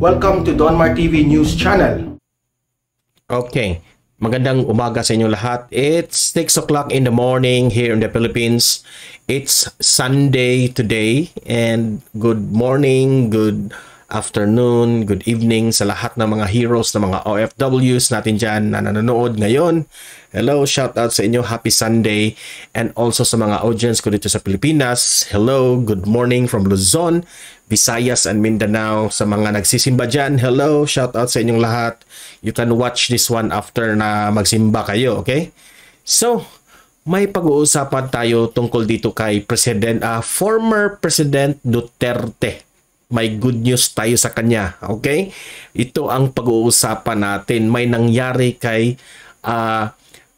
Welcome to Donmar TV News Channel. Okay, magandang umaga sa inyo lahat. It's 6 o'clock in the morning here in the Philippines. It's Sunday today and good morning, good afternoon, good evening sa lahat ng mga heroes, ng mga OFWs natin dyan na nanonood ngayon. Hello, shout out sa inyo, happy Sunday. And also sa mga audience ko dito sa Pilipinas, hello, good morning from Luzon, Visayas and Mindanao. Sa mga nagsisimba dyan, hello, shout out sa inyong lahat. You can watch this one after na magsimba kayo, okay? So, may pag-uusapan tayo tungkol dito kay former President Duterte. May good news tayo sa kanya, okay? Ito ang pag-uusapan natin. May nangyari kay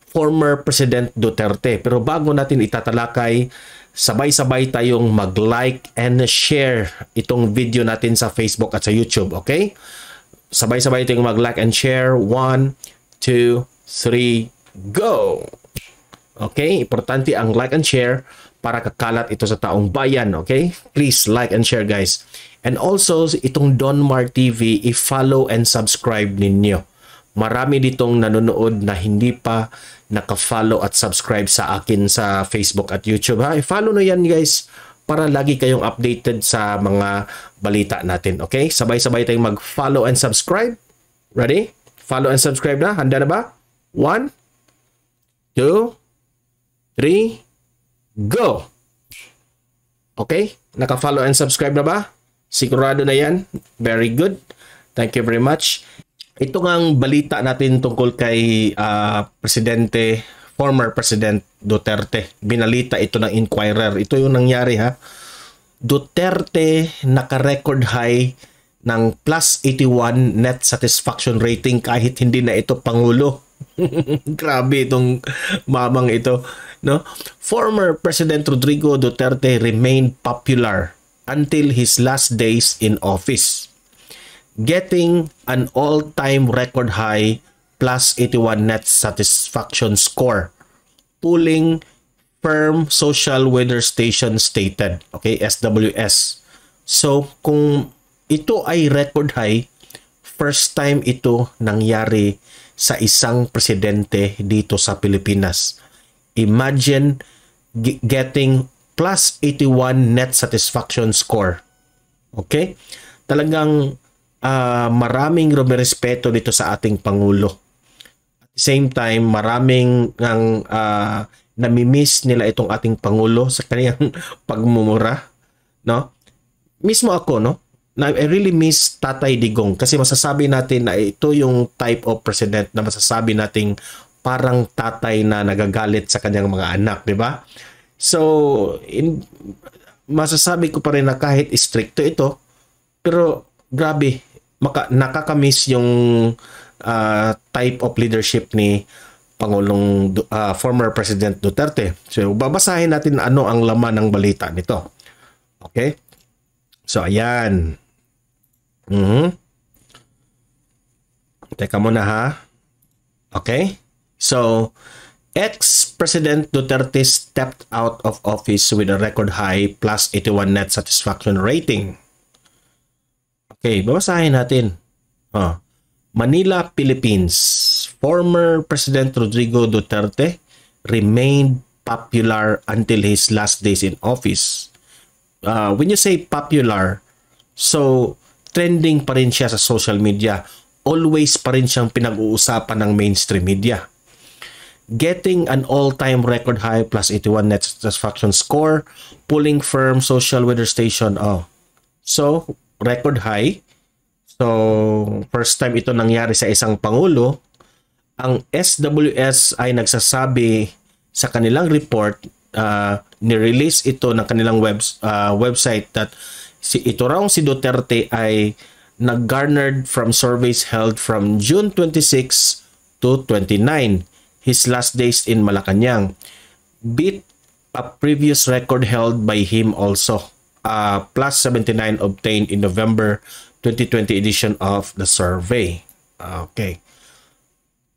former President Duterte. Pero bago natin itatalakay, sabay-sabay tayong mag-like and share itong video natin sa Facebook at sa YouTube, okay? Sabay-sabay tayong mag-like and share. 1, 2, 3, go! Okay? Importante ang like and share para kakalat ito sa taong bayan, okay? Please like and share, guys. And also, itong Donmar TV, i-follow and subscribe ninyo. Marami ditong nanonood na hindi pa naka-follow at subscribe sa akin sa Facebook at YouTube. Ha? I-follow na yan, guys, para lagi kayong updated sa mga balita natin. Okay? Sabay-sabay tayong mag-follow and subscribe. Ready? Follow and subscribe na? Handa na ba? 1, 2, 3, go! Okay? Naka-follow and subscribe na ba? Sigurado na yan? Very good. Thank you very much. Ito ngang balita natin tungkol kay former President Duterte. Binalita ito ng Inquirer. Ito yung nangyari, ha. Duterte naka-record high ng plus 81 net satisfaction rating kahit hindi na ito Pangulo. Grabe itong mamang ito, no? Former President Rodrigo Duterte remained popular until his last days in office, getting an all-time record high plus 81 net satisfaction score, polling firm Social Weather Station stated, okay, SWS. So, kung ito ay record high, first time ito nangyari sa isang presidente dito sa Pilipinas. Imagine getting plus 81 net satisfaction score. Okay? Talagang maraming rumirespeto dito sa ating Pangulo. At the same time, maraming namimiss nila itong ating Pangulo sa kanyang pagmumura. No? Mismo ako, no? I really miss Tatay Digong kasi masasabi natin na ito yung type of president na masasabi nating parang tatay na nagagalit sa kanyang mga anak, di ba? So, masasabi ko pa rin na kahit stricto ito, pero grabe, nakakamiss yung type of leadership ni Pangulong former President Duterte. So, babasahin natin ano ang laman ng balita nito. Okay? So, ayan. Teka muna, ha? Okay? So, ex-President Duterte stepped out of office with a record high plus 81 net satisfaction rating. Okay, babasahin natin. Manila, Philippines. Former President Rodrigo Duterte remained popular until his last days in office. When you say popular, so trending pa rin siya sa social media. Always pa rin siyang pinag-uusapan ng mainstream media. Getting an all-time record high plus 81 net satisfaction score, polling firm Social Weather Station. So, record high. So, first time ito nangyari sa isang Pangulo. Ang SWS ay nagsasabi sa kanilang report, ni-release ito ng kanilang website that ito raw si Duterte ay nag-garnered from surveys held from June 26 to 29. His last days in Malacanang, beat a previous record held by him also, plus 79 obtained in November 2020 edition of the survey. Okay.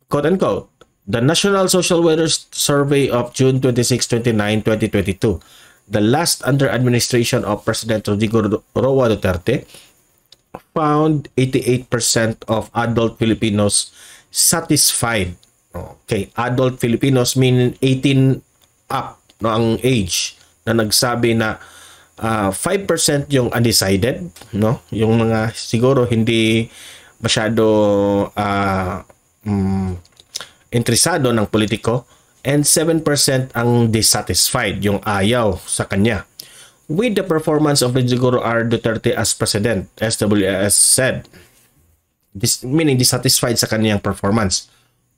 Quote unquote, the National Social Weather Survey of June 26-29, 2022, the last under administration of President Rodrigo Roa Duterte, found 88% of adult Filipinos satisfied. Okay, adult Filipinos meaning 18 up no ang age, na nagsabi na 5% yung undecided, no? Yung mga siguro hindi masyado interesado ng politiko, and 7% ang dissatisfied, yung ayaw sa kanya with the performance of Rodrigo R. Duterte as president. SWS said, meaning dissatisfied sa kanyang performance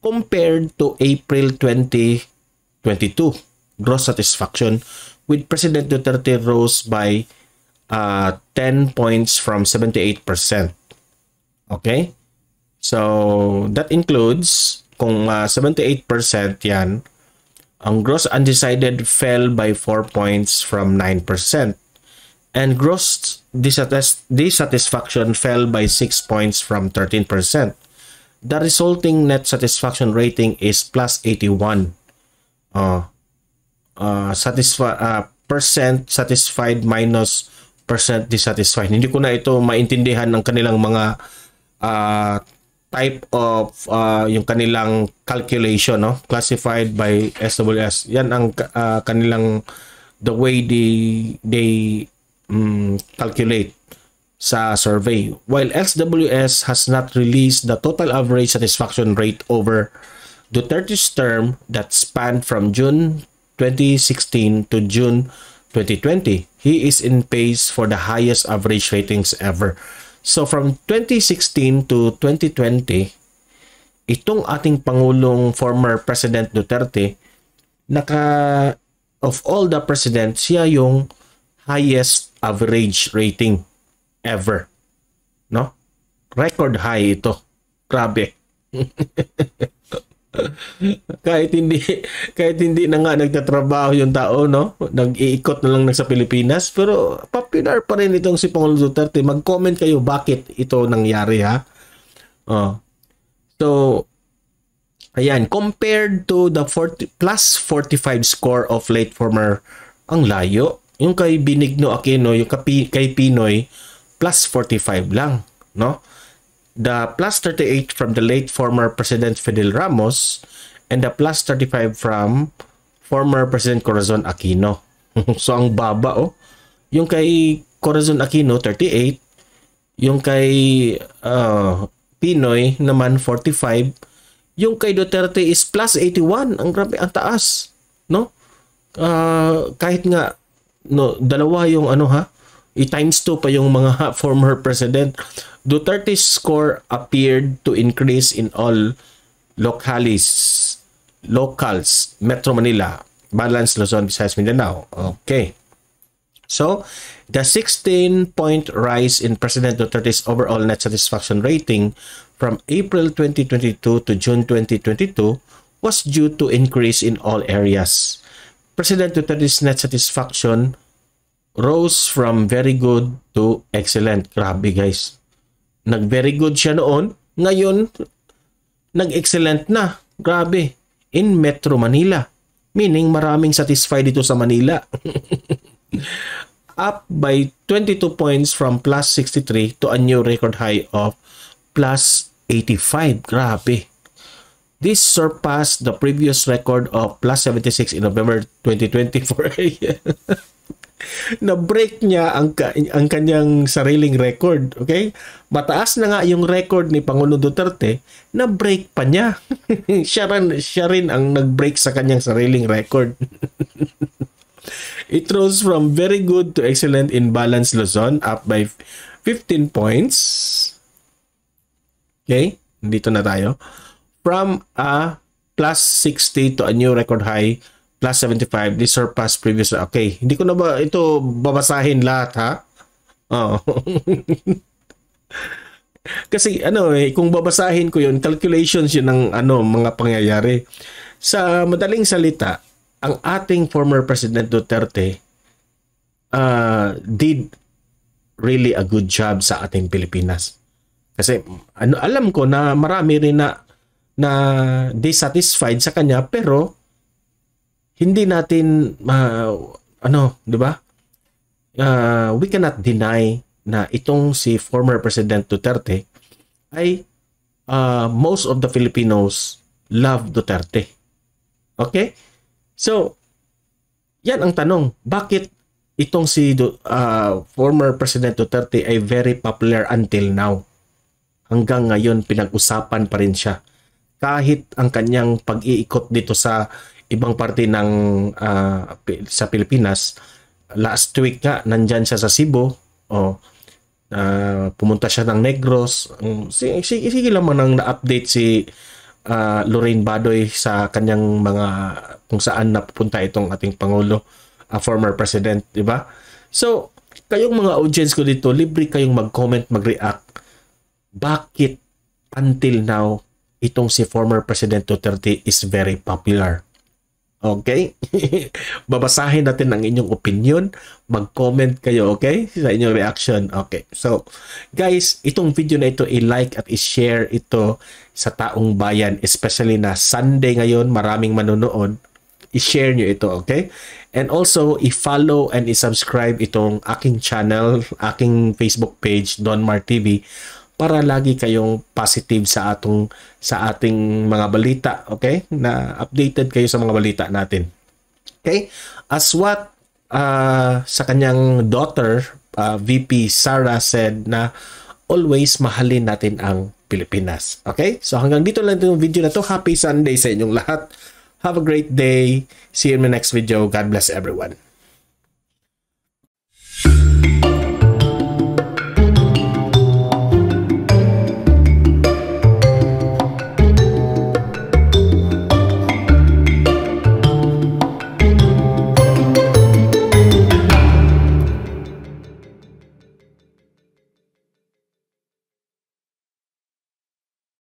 compared to April 2022. Gross satisfaction with President Duterte rose by 10 points from 78%. Okay? So, that includes, kung 78% yan, ang gross undecided fell by 4 points from 9%. And gross dissatisfaction fell by 6 points from 13%. The resulting net satisfaction rating is plus 81. Percent satisfied minus percent dissatisfied. Hindi ko na ito maintindihan ng kanilang mga type of yung kanilang calculation, no? Classified by SWS. Yan ang kanilang the way they calculate sa survey. While SWS has not released the total average satisfaction rate over Duterte's term that spanned from June 2016 to June 2020, he is in pace for the highest average ratings ever. So from 2016 to 2020, itong ating Pangulong former President Duterte, of all the presidents, siya yung highest average rating ever. No? Record high ito. Grabe. kahit hindi na nga nagtatrabaho yung tao, no? Nag-iikot na lang sa Pilipinas, pero popular pa rin itong si Pangulong Duterte. Mag-comment kayo bakit ito nangyari, ha? So ayan, compared to the plus 45 score of late former, ang layo. Yung kay Benigno Aquino, yung kay Pinoy, plus 45 lang, no? The plus 38 from the late former President Fidel Ramos, and the plus 35 from former President Corazon Aquino. So ang baba, oh. Yung kay Corazon Aquino 38, yung kay Pinoy naman 45, yung kay Duterte is plus 81. Ang grabe, ang taas, no? Kahit nga no, dalawa yung i-times 2 pa yung mga former president. Duterte's score appeared to increase in all locals, Metro Manila, Balance, Luzon, Visayas, Mindanao. Okay. So, the 16-point rise in President Duterte's overall net satisfaction rating from April 2022 to June 2022 was due to increase in all areas. President Duterte's net satisfaction rose from very good to excellent. Grabe, guys. Nag-very good siya noon. Ngayon, nag-excellent na. Grabe. In Metro Manila. Meaning, maraming satisfied dito sa Manila. Up by 22 points from plus 63 to a new record high of plus 85. Grabe. This surpassed the previous record of plus 76 in November 2024. Na-break niya ang kanyang sariling record. Okay? Mataas na nga yung record ni Pangulong Duterte, na-break pa niya. siya rin ang nag-break sa kanyang sariling record. It rose from very good to excellent in Balance, Luzon, up by 15 points. Okay? Dito na tayo. From a plus 60 to a new record high, plus 75. This surpassed previous. Okay. Hindi ko na ba ito babasahin lahat, ha? Oh. Kasi kung babasahin ko yun, calculations yun ng mga pangyayari. Sa madaling salita, ang ating former President Duterte did really a good job sa ating Pilipinas. Kasi alam ko na marami rin na dissatisfied sa kanya, pero hindi natin 'di ba? We cannot deny na itong si former President Duterte ay most of the Filipinos love Duterte. Okay? So, yan ang tanong. Bakit itong si former President Duterte ay very popular until now? Hanggang ngayon, pinag-usapan pa rin siya. Kahit ang kanyang pag-iikot dito sa ibang parte ng sa Pilipinas, last week nga, nandyan siya sa Cebu, pumunta siya ng Negros. Sige lang man ang na-update si Lorraine Badoy sa kanyang mga kung saan napupunta itong ating Pangulo, former President, di ba? So, kayong mga audience ko dito, libre kayong mag-comment, mag-react. Bakit until now, itong si former President Duterte is very popular? Okay? Babasahin natin ang inyong opinion. Mag-comment kayo, okay? Sa inyong reaction. Okay. So, guys, itong video na ito, i-like at i-share ito sa taong bayan. Especially na Sunday ngayon, maraming manonood. I-share nyo ito, okay? And also, i-follow and i-subscribe itong aking channel, aking Facebook page, Donmar TV, para lagi kayong positive sa ating mga balita, okay? Na updated kayo sa mga balita natin. Okay? As what sa kanyang daughter, VP Sara said na always mahalin natin ang Pilipinas. Okay? So hanggang dito lang itong video na to. Happy Sunday sa inyong lahat. Have a great day. See you in my next video. God bless everyone.